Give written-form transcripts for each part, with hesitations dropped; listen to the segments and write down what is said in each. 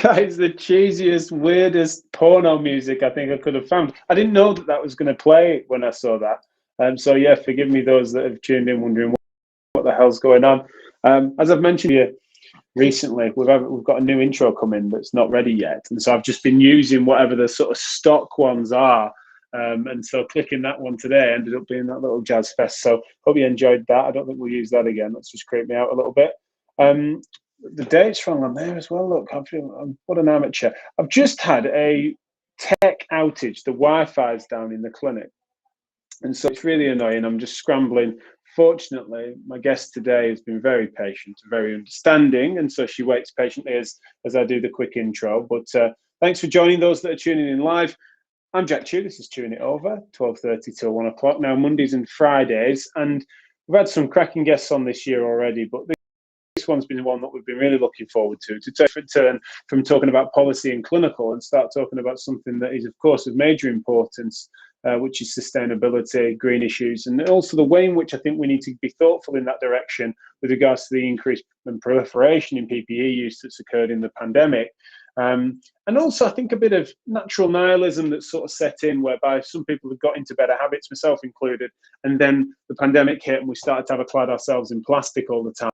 That is the cheesiest, weirdest porno music I think I could have found. I didn't know that that was going to play when I saw that. So yeah, forgive me those that have tuned in wondering what the hell's going on. As I've mentioned here recently, we've got a new intro coming that's not ready yet, and so I've just been using whatever the sort of stock ones are. And so clicking that one today ended up being that little jazz fest. So hope you enjoyed that. I don't think we'll use that again. That's just creeped me out a little bit. The date's wrong on there as well. Look, what an amateur. I've just had a tech outage. The Wi-Fi's down in the clinic, and so it's really annoying. I'm just scrambling. Fortunately, my guest today has been very patient, very understanding, and so she waits patiently as I do the quick intro. But thanks for joining those that are tuning in live. I'm Jack Chew. This is Chewing It Over, 12:30 till 1 o'clock. Now, Mondays and Fridays, and we've had some cracking guests on this year already, but this one's been one that we've been really looking forward to take a turn from talking about policy and clinical and start talking about something that is, of course, of major importance, which is sustainability, green issues, and also the way in which I think we need to be thoughtful in that direction with regards to the increase and proliferation in PPE use that's occurred in the pandemic. And also, I think a bit of natural nihilism that's sort of set in, whereby some people have got into better habits, myself included, and then the pandemic hit and we started to have to clad ourselves in plastic all the time.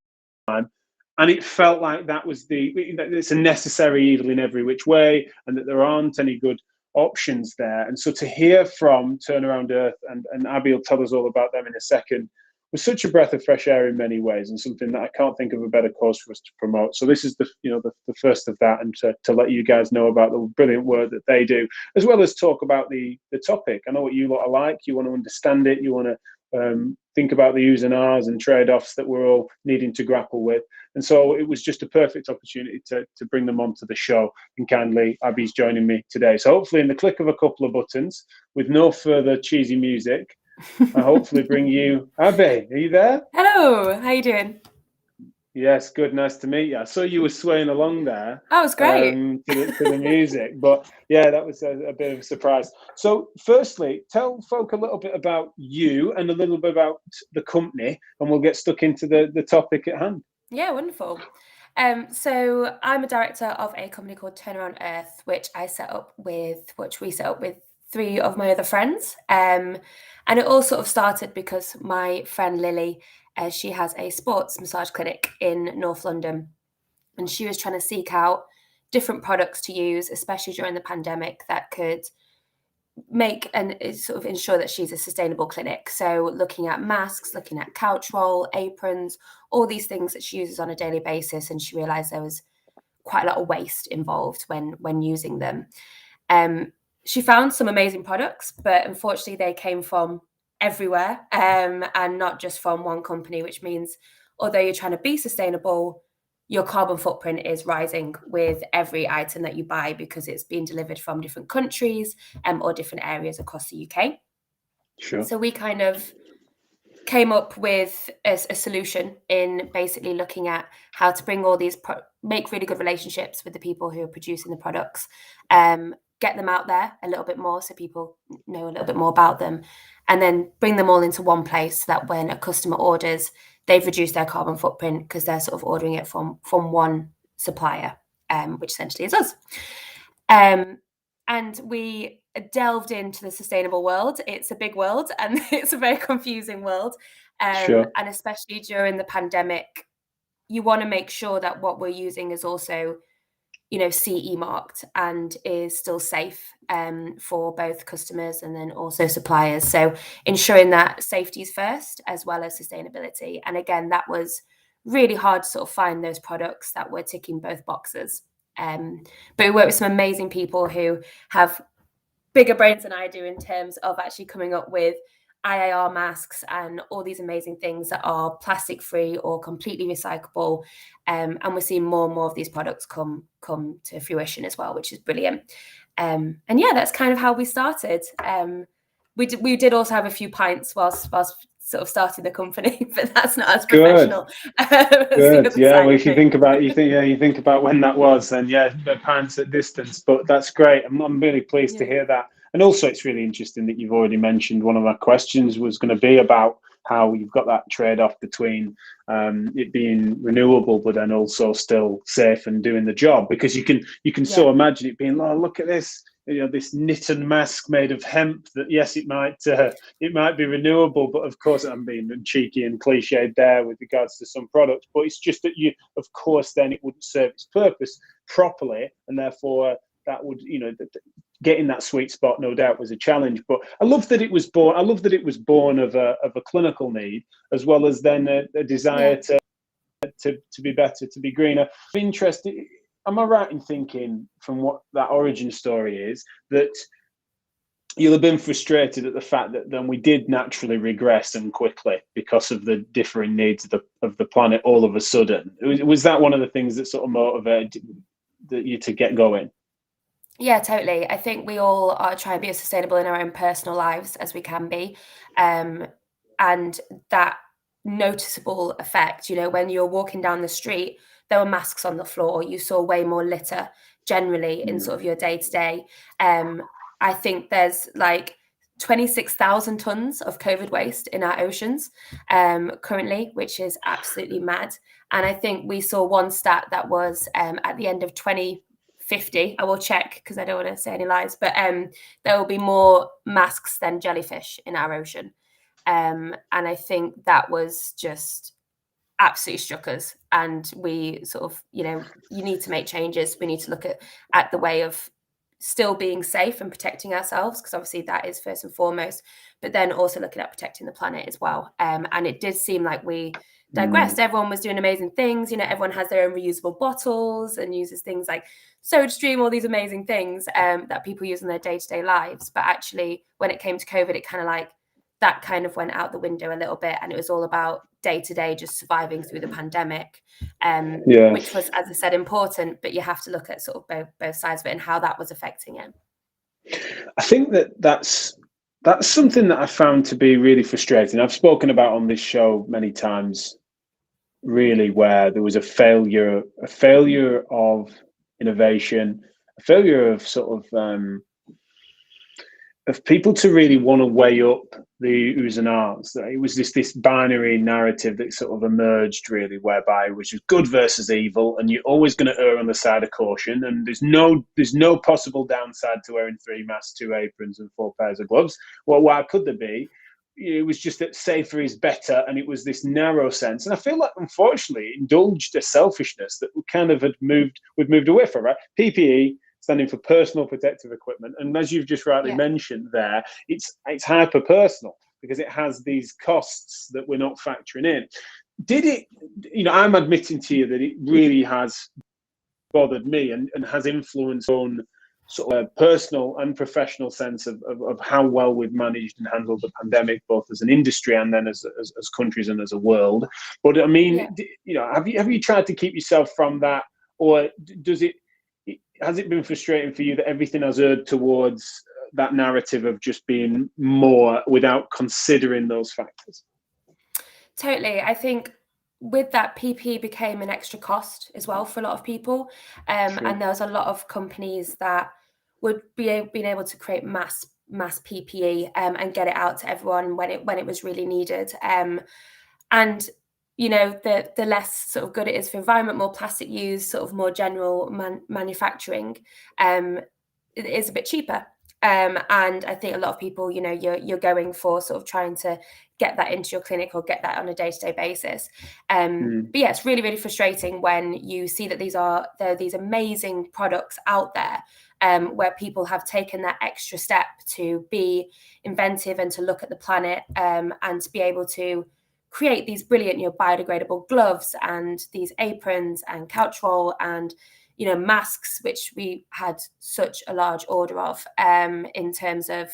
And it felt like that was it's a necessary evil in every which way, and that there aren't any good options there. And so to hear from Turnaround Earth, and Abi will tell us all about them in a second, was such a breath of fresh air in many ways, and something that I can't think of a better cause for us to promote. So this is the first of that, and to let you guys know about the brilliant work that they do, as well as talk about the topic. I know what you lot are like. You want to understand it. You want to think about the U's and R's and trade-offs that we're all needing to grapple with. And so it was just a perfect opportunity to bring them onto the show. And kindly, Abby's joining me today. So hopefully in the click of a couple of buttons, with no further cheesy music, I hopefully bring you Abby. Are you there? Hello, how you doing? Yes, good. Nice to meet you. I saw you were swaying along there. Oh, it was great. To the music. But yeah, that was a bit of a surprise. So firstly, tell folk a little bit about you and a little bit about the company, and we'll get stuck into the topic at hand. Yeah, wonderful. So I'm a director of a company called Turnaround Earth, which we set up with 3 of my other friends. And it all sort of started because my friend Lily, she has a sports massage clinic in North London, and she was trying to seek out different products to use, especially during the pandemic, that could make and sort of ensure that she's a sustainable clinic. So looking at masks, looking at couch roll, aprons, all these things that she uses on a daily basis, and she realized there was quite a lot of waste involved when using them. She found some amazing products, but unfortunately they came from everywhere, and not just from one company, which means although you're trying to be sustainable, your carbon footprint is rising with every item that you buy because it's being delivered from different countries or different areas across the UK. Sure. So we kind of came up with a solution in basically looking at how to bring all these, make really good relationships with the people who are producing the products, get them out there a little bit more so people know a little bit more about them, and then bring them all into one place so that when a customer orders, they've reduced their carbon footprint because they're sort of ordering it from one supplier, which essentially is us. And we delved into the sustainable world. It's a big world and it's a very confusing world. Sure. And especially during the pandemic, you want to make sure that what we're using is also, CE marked and is still safe for both customers and then also suppliers. So ensuring that safety is first as well as sustainability. And again, that was really hard to sort of find those products that were ticking both boxes. But we work with some amazing people who have bigger brains than I do in terms of actually coming up with IAR masks and all these amazing things that are plastic free or completely recyclable. And we're seeing more and more of these products come to fruition as well, which is brilliant. And yeah, that's kind of how we started. We did also have a few pints whilst sort of starting the company, but that's not as professional. Good. Yeah. Well, if you think about when that was, then yeah, the pints at distance. But that's great. I'm really pleased to hear that. And also, it's really interesting that you've already mentioned one of our questions was going to be about how you've got that trade-off between it being renewable, but then also still safe and doing the job. Because you can so imagine it being, oh, look at this, this knitted mask made of hemp. That yes, it might be renewable, but of course, I'm being cheeky and cliched there with regards to some products. But it's just that of course, then it wouldn't serve its purpose properly, and therefore that would, getting that sweet spot, no doubt, was a challenge. But I love that it was born. I love that it was born of a clinical need, as well as then a desire to be better, to be greener. I'm interested. Am I right in thinking, from what that origin story is, that you'll have been frustrated at the fact that then we did naturally regress and quickly because of the differing needs of the planet all of a sudden? Was that one of the things that sort of motivated you to get going? Yeah, totally. I think we all are trying to be as sustainable in our own personal lives as we can be. And that noticeable effect, when you're walking down the street, there were masks on the floor. You saw way more litter generally in sort of your day to day. I think there's like 26,000 tons of COVID waste in our oceans currently, which is absolutely mad. And I think we saw one stat that was at the end of 2050, I will check because I don't want to say any lies, but there will be more masks than jellyfish in our ocean. And I think that was just absolutely struck us. And we sort of, you need to make changes. We need to look at the way of still being safe and protecting ourselves, because obviously that is first and foremost, but then also looking at protecting the planet as well. And it did seem like we digressed. Everyone was doing amazing things. Everyone has their own reusable bottles and uses things like SodaStream, all these amazing things that people use in their day-to-day lives. But actually, when it came to COVID, it kind of went out the window a little bit, and it was all about day-to-day just surviving through the pandemic, which was, as I said, important, but you have to look at sort of both sides of it and how that was affecting it. I think that's something that I found to be really frustrating. I've spoken about on this show many times, really, where there was a failure of innovation, a failure of sort of people to really want to weigh up the who's and aren'ts. It was this binary narrative that sort of emerged, really, whereby it was just good versus evil, and you're always going to err on the side of caution, and there's no possible downside to wearing 3 masks, 2 aprons, and 4 pairs of gloves. Well, why could there be? It was just that safer is better, and it was this narrow sense. And I feel like, unfortunately, it indulged a selfishness that we kind of we've moved away from, right? PPE, standing for personal protective equipment. And as you've just rightly mentioned there, it's hyper personal because it has these costs that we're not factoring in. Did it, I'm admitting to you that it really has bothered me and has influenced on sort of personal and professional sense of how well we've managed and handled the pandemic, both as an industry and then as countries and as a world. But I mean, have you tried to keep yourself from that, or has it been frustrating for you that everything has erred towards that narrative of just being more without considering those factors? Totally. I think with that, PPE became an extra cost as well for a lot of people. And there was a lot of companies that would be being able to create mass PPE and get it out to everyone when it was really needed. And the less sort of good it is for environment, more plastic use, sort of more general manufacturing, it is a bit cheaper. And I think a lot of people, you're going for sort of trying to get that into your clinic or get that on a day-to-day basis. But yeah, it's really, really frustrating when you see that there are these amazing products out there where people have taken that extra step to be inventive and to look at the planet and to be able to create these brilliant, biodegradable gloves and these aprons and couch roll and masks, which we had such a large order of in terms of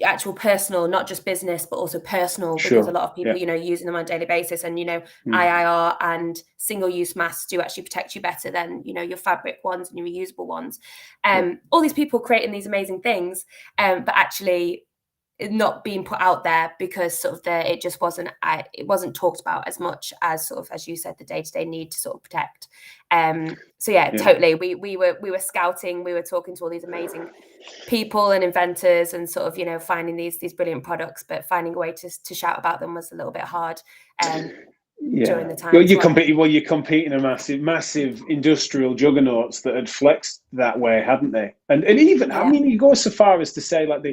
actual personal, not just business, but also personal, because a lot of people, using them on a daily basis. And, IIR and single-use masks do actually protect you better than, your fabric ones and your reusable ones. All these people creating these amazing things, but actually not being put out there because sort of it just wasn't talked about as much as sort of, as you said, the day-to-day need to sort of protect. Totally. We were scouting, we were talking to all these amazing people and inventors and sort of, finding these brilliant products, but finding a way to shout about them was a little bit hard during the time. You're competing a massive industrial juggernauts that had flexed that way, hadn't they? And even, I mean, you go so far as to say, like,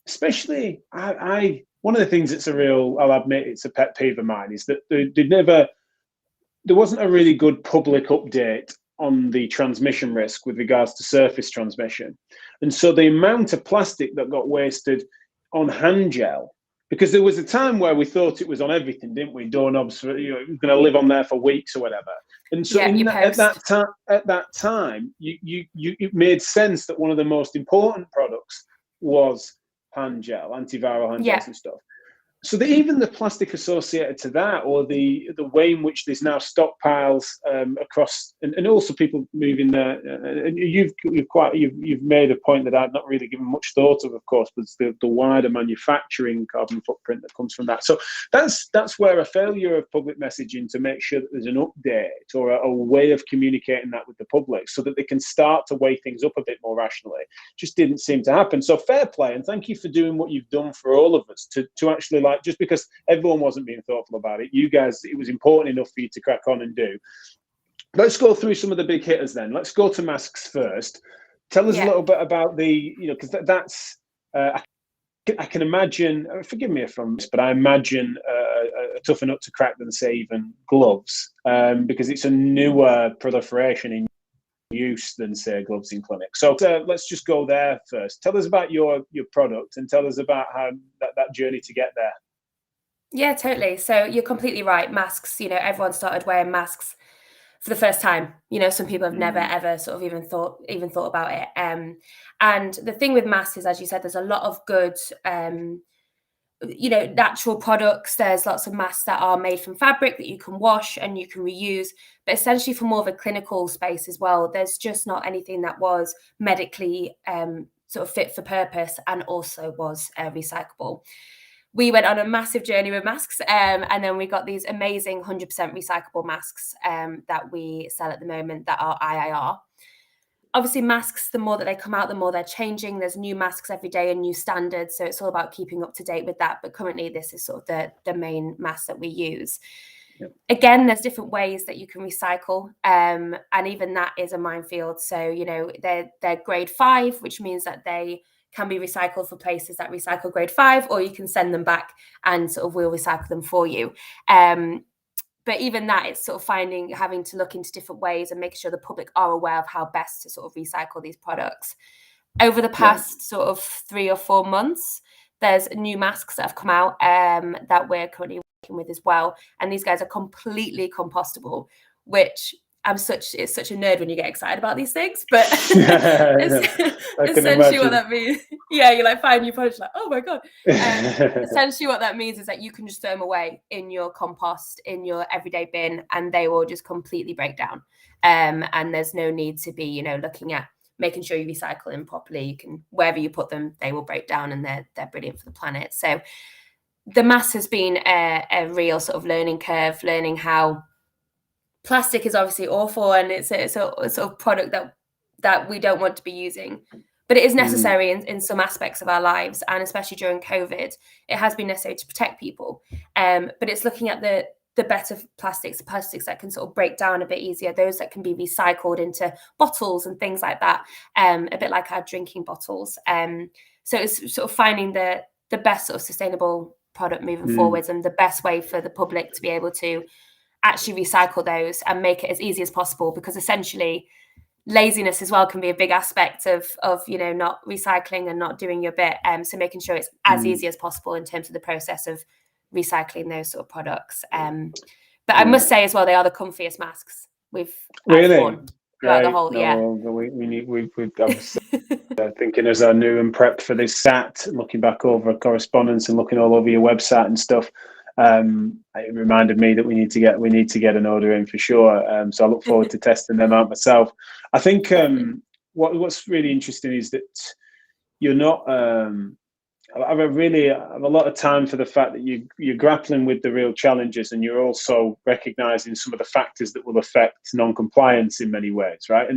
especially one of the things that's I'll admit it's a pet peeve of mine, is that there wasn't a really good public update on the transmission risk with regards to surface transmission. And so the amount of plastic that got wasted on hand gel, because there was a time where we thought it was on everything, didn't we? Doorknobs, you're going to live on there for weeks or whatever. And so at that time, it made sense that one of the most important products was hand gel, antiviral hand gels and stuff. So even the plastic associated to that, or the way in which there's now stockpiles across, and also people moving there, and you've made a point that I've not really given much thought of course, but the wider manufacturing carbon footprint that comes from that. So that's where a failure of public messaging to make sure that there's an update or a way of communicating that with the public so that they can start to weigh things up a bit more rationally just didn't seem to happen. So fair play, and thank you for doing what you've done for all of us to actually, like, just because everyone wasn't being thoughtful about it, you guys, it was important enough for you to crack on and do. Let's go through some of the big hitters then. Let's go to masks first. Tell us a little bit about because that's, I can imagine, forgive me if I'm, but I imagine a tougher nut to crack than, say, even gloves, because it's a newer proliferation in use than, say, gloves in clinic. So let's just go there first. Tell us about your product and tell us about how that journey to get there. Yeah, totally. So you're completely right. Masks, everyone started wearing masks for the first time. Some people have never ever sort of even thought about it. And the thing with masks is, as you said, there's a lot of good natural products. There's lots of masks that are made from fabric that you can wash and you can reuse, but essentially for more of a clinical space as well, there's just not anything that was medically sort of fit for purpose and also was recyclable. We went on a massive journey with masks, and then we got these amazing 100% recyclable masks that we sell at the moment that are IIR. Obviously, masks, the more that they come out, the more they're changing. There's new masks every day and new standards. So it's all about keeping up to date with that. But currently, this is sort of the main mask that we use. Yep. Again, there's different ways that you can recycle. And even that is a minefield. So, they're grade 5, which means that they can be recycled for places that recycle grade 5, or you can send them back and sort of we'll recycle them for you. But even that, it's sort of having to look into different ways and make sure the public are aware of how best to sort of recycle these products. Over the past sort of 3 or 4 months, there's new masks that have come out that we're currently working with as well. And these guys are completely compostable, which it's such a nerd when you get excited about these things, but essentially what that means, you're like, fine, you probably like, oh my God. Essentially what that means is that you can just throw them away in your compost, in your everyday bin, and they will just completely break down. And there's no need to be, looking at making sure you recycle them properly. You can, wherever you put them, they will break down, and they're brilliant for the planet. So the mass has been a real sort of learning curve, learning how plastic is obviously awful, and it's a sort of product that we don't want to be using, but it is necessary in some aspects of our lives, and especially during COVID, it has been necessary to protect people. But it's looking at the better plastics that can sort of break down a bit easier, those that can be recycled into bottles and things like that, a bit like our drinking bottles. So it's sort of finding the best sort of sustainable product moving forwards, and the best way for the public to be able to actually recycle those and make it as easy as possible, because essentially laziness as well can be a big aspect of not recycling and not doing your bit. So making sure it's as easy as possible in terms of the process of recycling those sort of products. But I must say as well, they are the comfiest masks we've really worn. throughout the Great. whole. Yeah. No, I was thinking as I knew and prepped for this sat, looking back over correspondence and looking all over your website and stuff. It reminded me that we need to get an order in for sure. So I look forward to testing them out myself. I think what's really interesting is that you're not. I have a lot of time for the fact that you're grappling with the real challenges, and you're also recognizing some of the factors that will affect non-compliance in many ways, right?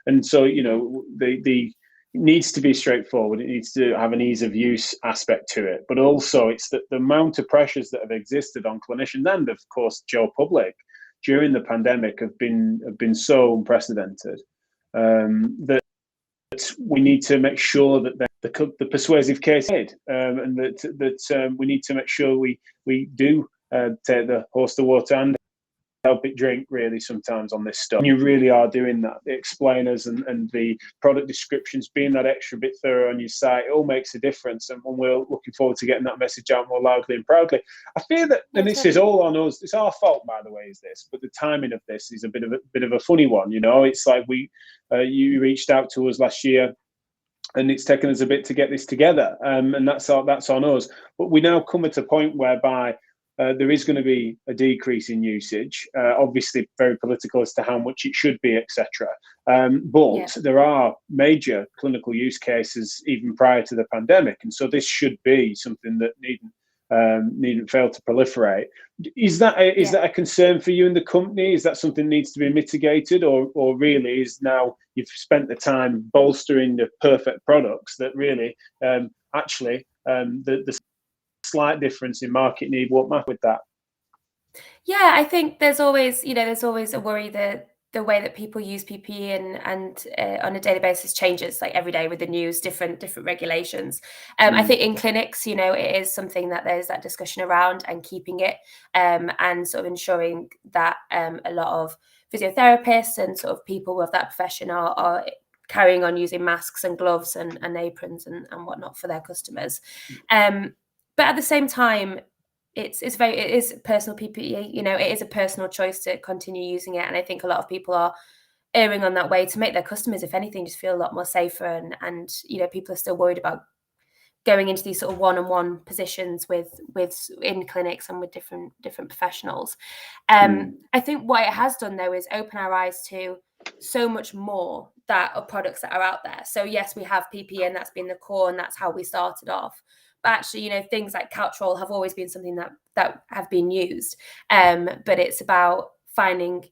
And so the it needs to be straightforward. It needs to have an ease of use aspect to it, but also it's that the amount of pressures that have existed on clinicians and, of course, Joe Public during the pandemic have been so unprecedented that we need to make sure that the persuasive case is made, and that we need to make sure we do take the horse to water and help it drink really sometimes on this stuff. And you really are doing that. The explainers and the product descriptions, being that extra bit thorough on your site, it all makes a difference. And we're looking forward to getting that message out more loudly and proudly. I fear that, and this is all on us, it's our fault, by the way, is this, but the timing of this is a bit of a funny one. It's like you reached out to us last year, and it's taken us a bit to get this together, and that's on us. But we now come at a point whereby there is going to be a decrease in usage, obviously very political as to how much it should be, etc. But there are major clinical use cases even prior to the pandemic, and so this should be something that needn't fail to proliferate. Is that a concern for you and the company? Is that something that needs to be mitigated, or really is now you've spent the time bolstering the perfect products that really actually the slight difference in market need won't matter with that? Yeah, I think there's always a worry that the way that people use PPE and on a daily basis changes, like every day with the news, different regulations. I think in clinics, it is something that there's that discussion around, and keeping it and sort of ensuring that a lot of physiotherapists and sort of people of that profession are carrying on using masks and gloves and aprons and whatnot for their customers. But at the same time, it is personal PPE. It is a personal choice to continue using it, and I think a lot of people are erring on that way to make their customers, if anything, just feel a lot more safer. And people are still worried about going into these sort of one-on-one positions with in clinics and with different professionals. I think what it has done though is open our eyes to so much more that are products that are out there. So yes, we have PPE, and that's been the core, and that's how we started off. But actually, things like couch roll have always been something that have been used. But it's about finding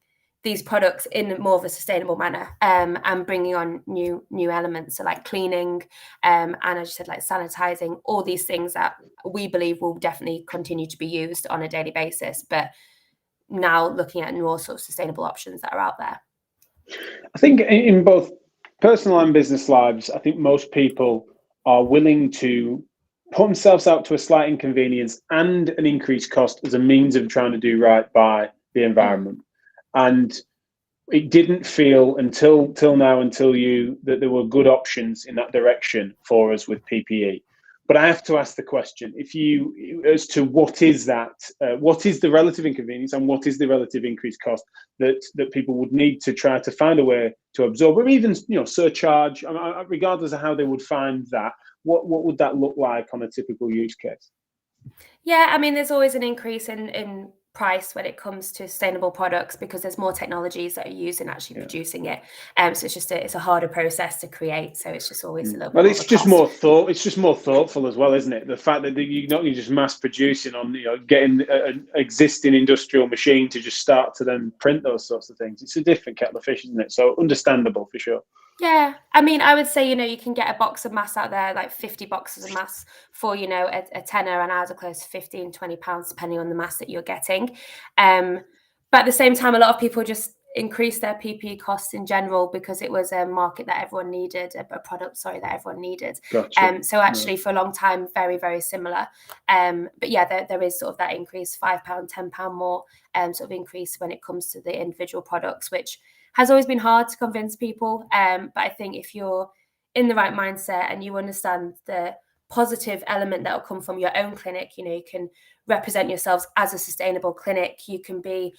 these products in more of a sustainable manner, and bringing on new elements, so like cleaning, and as you said, like sanitizing, all these things that we believe will definitely continue to be used on a daily basis, but now looking at more sort of sustainable options that are out there. I think in both personal and business lives, I think most people are willing to put themselves out to a slight inconvenience and an increased cost as a means of trying to do right by the environment. And it didn't feel until you that there were good options in that direction for us with PPE. But I have to ask the question: as to what is that? What is the relative inconvenience and what is the relative increased cost that people would need to try to find a way to absorb, or even surcharge, regardless of how they would find that? What would that look like on a typical use case? Yeah, I mean, there's always an increase in price when it comes to sustainable products, because there's more technologies that are used in actually producing it. So it's a harder process to create. So it's just always a little bit. Well, it's just more thought. It's just more thoughtful as well, isn't it? The fact that you're not just mass producing on getting an existing industrial machine to just start to then print those sorts of things. It's a different kettle of fish, isn't it? So understandable for sure. Yeah, I mean, I would say, you can get a box of mass out there, like 50 boxes of mass for, a tenner, and ours are close to £15-20, depending on the mass that you're getting. But at the same time, a lot of people just increased their PPE costs in general because it was a market that everyone needed, a product, that everyone needed. Gotcha. So actually for a long time, very, very similar. But yeah, there is sort of that increase, £5, £10 more sort of increase when it comes to the individual products, which has always been hard to convince people. But I think if you're in the right mindset and you understand the positive element that will come from your own clinic, you can represent yourselves as a sustainable clinic. You can be,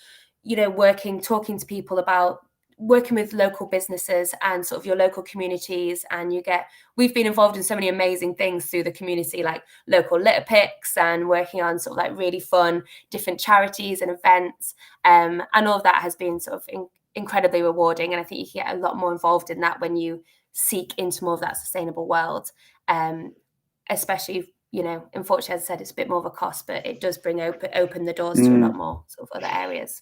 talking to people about working with local businesses and sort of your local communities, and we've been involved in so many amazing things through the community, like local litter picks and working on sort of like really fun different charities and events, and all of that has been sort of incredibly rewarding. And I think you can get a lot more involved in that when you seek into more of that sustainable world, especially, unfortunately, as I said, it's a bit more of a cost, but it does open the doors to a lot more sort of other areas.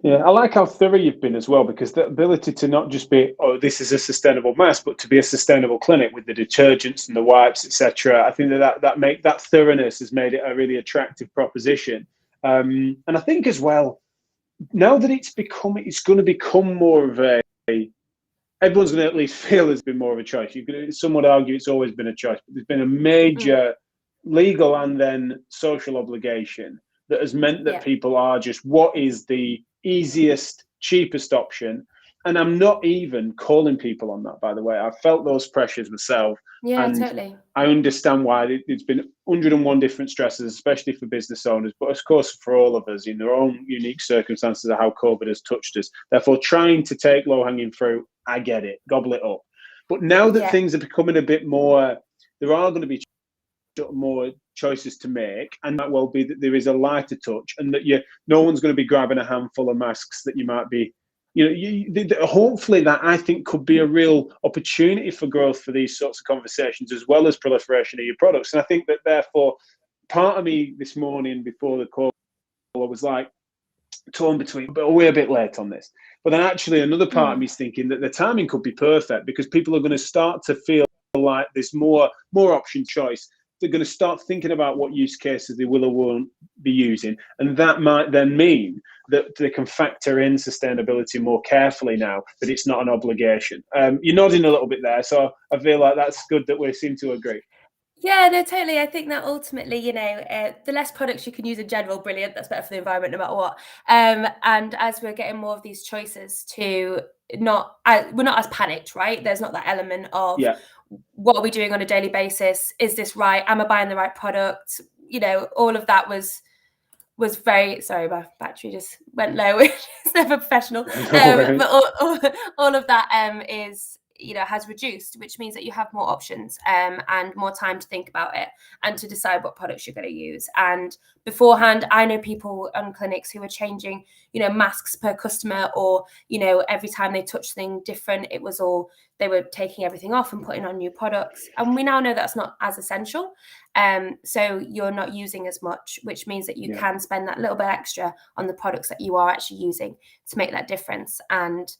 Yeah, I like how thorough you've been as well, because the ability to not just be, oh, this is a sustainable mask, but to be a sustainable clinic with the detergents and the wipes, etc. I think that thoroughness has made it a really attractive proposition. And I think as well, now that it's going to become more of everyone's going to at least feel there's been more of a choice. Some would argue it's always been a choice, but there's been a major legal and then social obligation that has meant that people are just, what is the easiest, cheapest option? And I'm not even calling people on that, by the way. I've felt those pressures myself. Yeah, and totally. I understand why it's been 101 different stresses, especially for business owners, but of course for all of us in their own unique circumstances of how COVID has touched us. Therefore, trying to take low-hanging fruit, I get it, gobble it up. But now that things are becoming a bit more, there are going to be more choices to make, and that will be that there is a lighter touch, and that no one's going to be grabbing a handful of masks that you might be, hopefully that, I think, could be a real opportunity for growth for these sorts of conversations, as well as proliferation of your products. And I think that therefore, part of me this morning before the call, I was like torn between, but we're a bit late on this. But then actually another part of me is thinking that the timing could be perfect, because people are going to start to feel like there's more option choice. They're going to start thinking about what use cases they will or won't be using. And that might then mean that they can factor in sustainability more carefully now, that it's not an obligation. You're nodding a little bit there, so I feel like that's good that we seem to agree. Yeah, no, totally. I think that ultimately, the less products you can use in general, brilliant. That's better for the environment, no matter what. And as we're getting more of these choices we're not as panicked, right? There's not that element of what are we doing on a daily basis? Is this right? Am I buying the right product? All of that was very, sorry, my battery just went low. It's never professional. But all of that is, has reduced, which means that you have more options and more time to think about it and to decide what products you're going to use. And beforehand, I know people on clinics who are changing, masks per customer, or, every time they touch something different, they were taking everything off and putting on new products. And we now know that's not as essential. So you're not using as much, which means that you can spend that little bit extra on the products that you are actually using to make that difference. And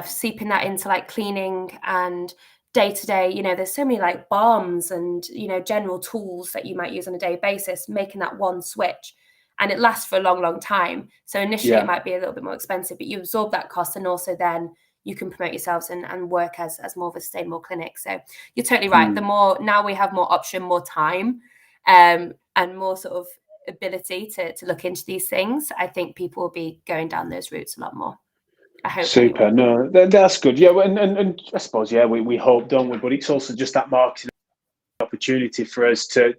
seeping that into like cleaning and day to day, there's so many like balms and, general tools that you might use on a daily basis, making that one switch, and it lasts for a long, long time. So initially it might be a little bit more expensive, but you absorb that cost, and also then you can promote yourselves and work as more of a sustainable clinic. So you're totally right. The more, now we have more option, more time, and more sort of ability to look into these things, I think people will be going down those routes a lot more. I hope. Super. Anyway. No, that's good. Yeah, and I suppose we hope, don't we? But it's also just that marketing opportunity for us to.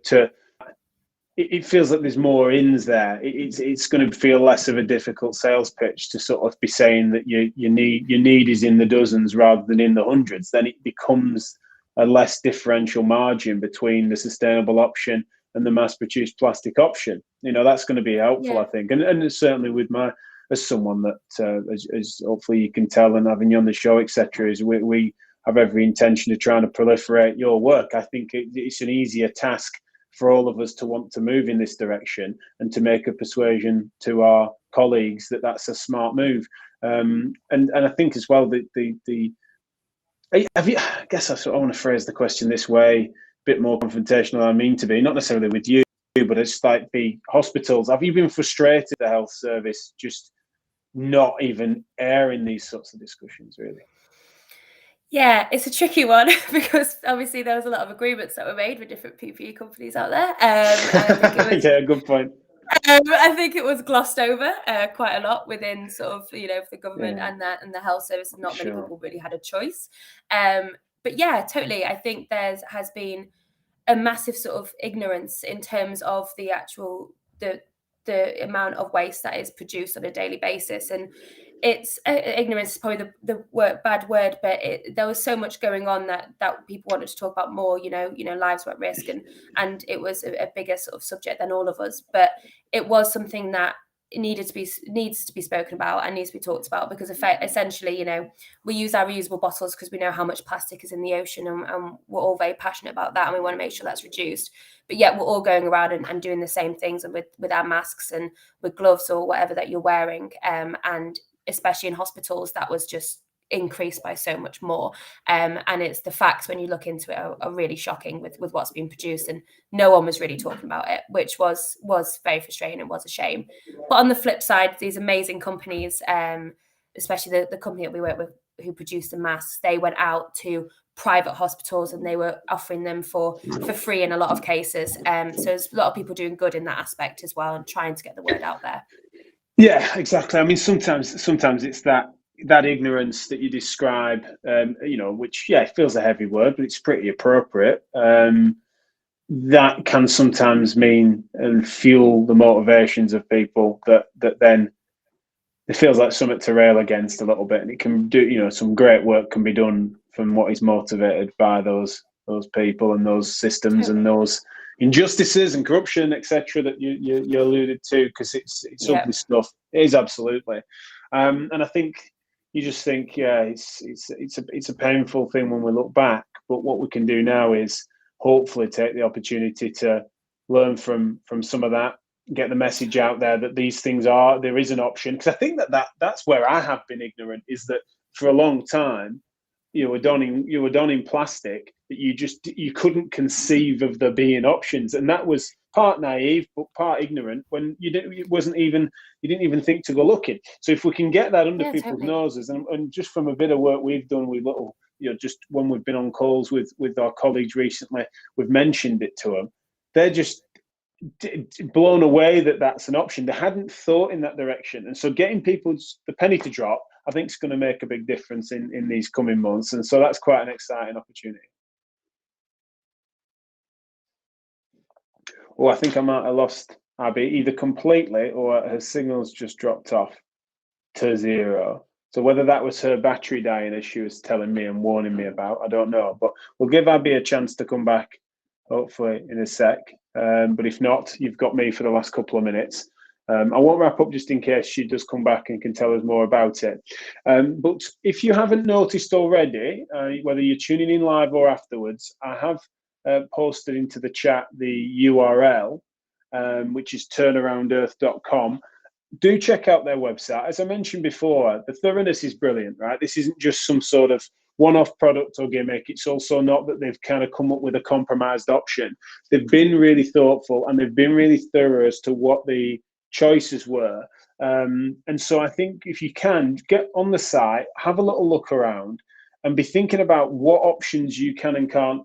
It feels like there's more ins there. It's going to feel less of a difficult sales pitch to sort of be saying that your need is in the dozens rather than in the hundreds. Then it becomes a less differential margin between the sustainable option and the mass-produced plastic option. That's going to be helpful, I think, and certainly with as someone that, as hopefully you can tell, and having you on the show, etc., is we have every intention of trying to proliferate your work. I think it's an easier task for all of us to want to move in this direction and to make a persuasion to our colleagues that that's a smart move. And I think as well I guess I want to phrase the question this way, a bit more confrontational than I mean to be, not necessarily with you, but it's like the hospitals. Have you been frustrated the health service just not even airing these sorts of discussions, really? Yeah, it's a tricky one because obviously there was a lot of agreements that were made with different PPE companies out there. I think it was, good point. I think it was glossed over quite a lot within sort of, the government and the health service, and not many people really had a choice. But yeah, totally. I think has been a massive sort of ignorance in terms of the actual the amount of waste that is produced on a daily basis. And it's ignorance is probably bad word, but there was so much going on that people wanted to talk about more. Lives were at risk, and it was a bigger sort of subject than all of us. But it was something that needs to be spoken about and needs to be talked about, because essentially, we use our reusable bottles because we know how much plastic is in the ocean, and we're all very passionate about that, and we want to make sure that's reduced. But yet we're all going around and doing the same things, and with our masks and with gloves or whatever that you're wearing, and especially in hospitals, that was just increased by so much more. And it's the facts, when you look into it, are really shocking with what's been produced, and no one was really talking about it, which was very frustrating and was a shame. But on the flip side, these amazing companies, especially the company that we work with who produced the masks, they went out to private hospitals and they were offering them for free in a lot of cases. So there's a lot of people doing good in that aspect as well, and trying to get the word out there. Yeah, exactly. I mean, sometimes it's that ignorance that you describe, which, it feels a heavy word, but it's pretty appropriate. That can sometimes mean and fuel the motivations of people that then it feels like something to rail against a little bit, and it can do, some great work can be done from what is motivated by those people and those systems and those injustices and corruption, etc., that you alluded to, because it's ugly stuff. It is, absolutely. And I think you just think, it's a painful thing when we look back, but what we can do now is hopefully take the opportunity to learn from some of that, get the message out there that these things there is an option. Because I think that's where I have been ignorant, is that for a long time you were donning plastic that you couldn't conceive of there being options, and that was part naive but part ignorant, when you didn't even think to go looking. So if we can get that under people's noses, and just from a bit of work we've done with little, just when we've been on calls with our colleagues recently, we've mentioned it to them, they're just blown away that that's an option. They hadn't thought in that direction, and so getting the penny to drop, I think, is going to make a big difference in these coming months, and so that's quite an exciting opportunity. Oh, I think I might have lost Abby either completely, or her signal's just dropped off to zero. So whether that was her battery dying, as she was telling me and warning me about, I don't know. But we'll give Abby a chance to come back, hopefully, in a sec. But if not, you've got me for the last couple of minutes. I won't wrap up just in case she does come back and can tell us more about it. But if you haven't noticed already, whether you're tuning in live or afterwards, I have posted into the chat the URL, which is turnaroundearth.com. Do check out their website. As I mentioned before, the thoroughness is brilliant, right? This isn't just some sort of one-off product or gimmick. It's also not that they've kind of come up with a compromised option. They've been really thoughtful, and they've been really thorough as to what the choices were. And so I think if you can, get on the site, have a little look around, and be thinking about what options you can and can't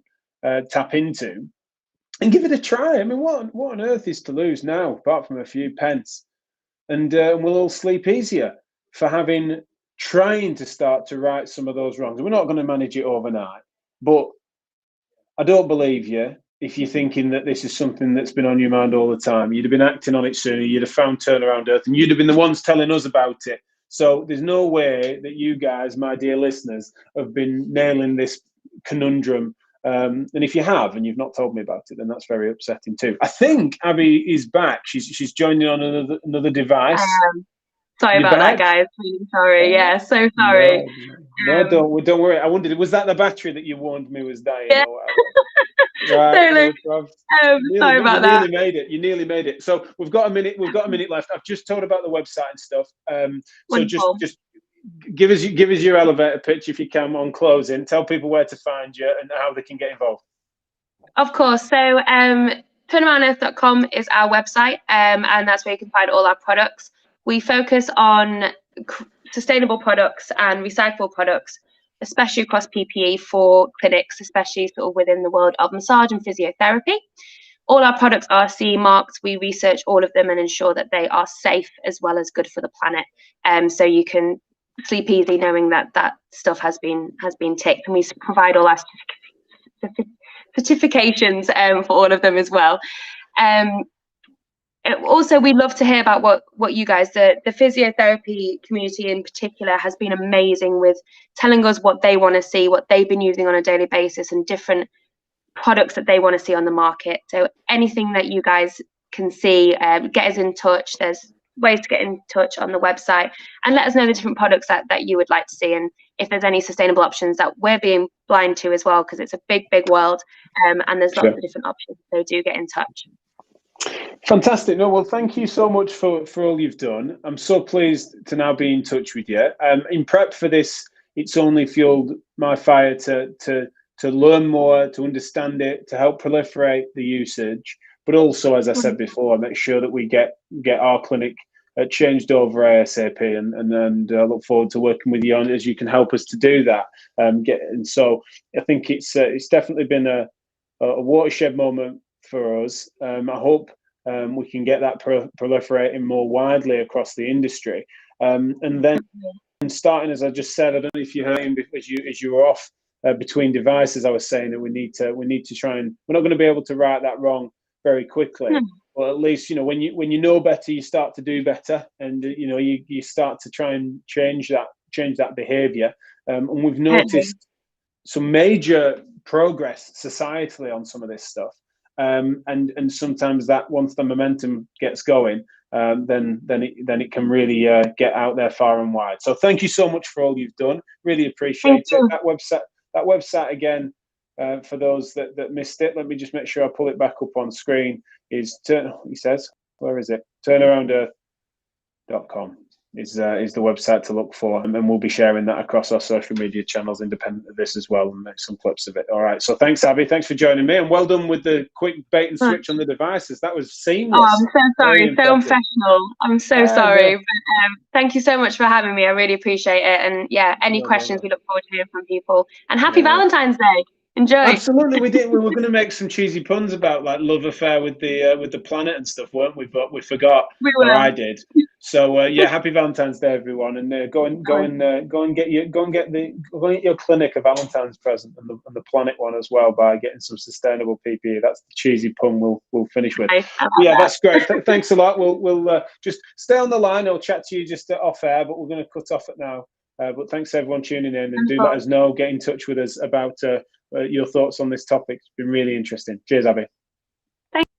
tap into, and give it a try. I mean, what on earth is to lose now, apart from a few pence? And we'll all sleep easier for trying to start to right some of those wrongs. We're not going to manage it overnight, but I don't believe you if you're thinking that this is something that's been on your mind all the time. You'd have been acting on it sooner. You'd have found Turnaround Earth, and you'd have been the ones telling us about it. So there's no way that you guys, my dear listeners, have been nailing this conundrum. And if you have, and you've not told me about it, then that's very upsetting too. I think Abby is back. She's joining on another device. Sorry about that, guys. Really sorry. Yeah, so sorry. No, don't worry. I wondered, was that the battery that you warned me was dying? Yeah. Right. Totally. Sorry about that. You nearly made it. So we've got a minute left. I've just told about the website and stuff. So just give us your elevator pitch if you can on closing. Tell people where to find you and how they can get involved. Of course. So turnaroundearth.com is our website, and that's where you can find all our products. We focus on sustainable products and recyclable products, especially across PPE for clinics, especially sort of within the world of massage and physiotherapy. All our products are CE marked. We research all of them and ensure that they are safe as well as good for the planet. So you can sleep easy knowing that stuff has been ticked, and we provide all our certifications for all of them as well. Also, we'd love to hear about what you guys, the physiotherapy community in particular, has been amazing with telling us what they want to see, what they've been using on a daily basis, and different products that they want to see on the market. So anything that you guys can see, get us in touch. There's ways to get in touch on the website, and let us know the different products that you would like to see, and if there's any sustainable options that we're being blind to as well, because it's a big world, and there's lots of different options. So do get in touch. Fantastic. No, well, thank you so much for all you've done. I'm so pleased to now be in touch with you. In prep for this, it's only fueled my fire to learn more, to understand it, to help proliferate the usage, but also, as I said before, make sure that we get our clinic changed over ASAP, and I look forward to working with you on it as you can help us to do that. And so I think it's definitely been a watershed moment for us. I hope we can get that proliferating more widely across the industry. And then starting, as I just said, I don't know if you heard me as you were off between devices, I was saying that we need to try, and we're not going to be able to right that wrong very quickly. Well, at least, when you know better, you start to do better, and you start to try and change that behavior. And we've noticed some major progress societally on some of this stuff. And sometimes that, once the momentum gets going, then it can really get out there far and wide. So thank you so much for all you've done. Really appreciate it. That website again, for those that missed it, let me just make sure I pull it back up on screen, is where is it? turnaroundearth.com is the website to look for, and then we'll be sharing that across our social media channels independent of this as well, and make some clips of it. All right, so thanks, Abi, thanks for joining me, and well done with the quick bait and switch on the devices. That was seamless. Oh, I'm so sorry, so unprofessional. I'm so sorry. No. But, thank you so much for having me. I really appreciate it. And yeah, any questions, we look forward to hearing from people. And happy Valentine's Day. Enjoy. Absolutely, we did. We were going to make some cheesy puns about like love affair with the planet and stuff, weren't we? But we forgot, or I did. So yeah, happy Valentine's Day, everyone, and go and get your clinic a Valentine's present, and the planet one as well, by getting some sustainable PPE. That's the cheesy pun we'll finish with. Yeah, that's great. Thanks a lot. We'll just stay on the line. I'll chat to you just off air, but we're going to cut off it now. But thanks everyone tuning in, and do let us know. Get in touch with us about your thoughts on this topic. It's been really interesting. Cheers, Abi. Thanks.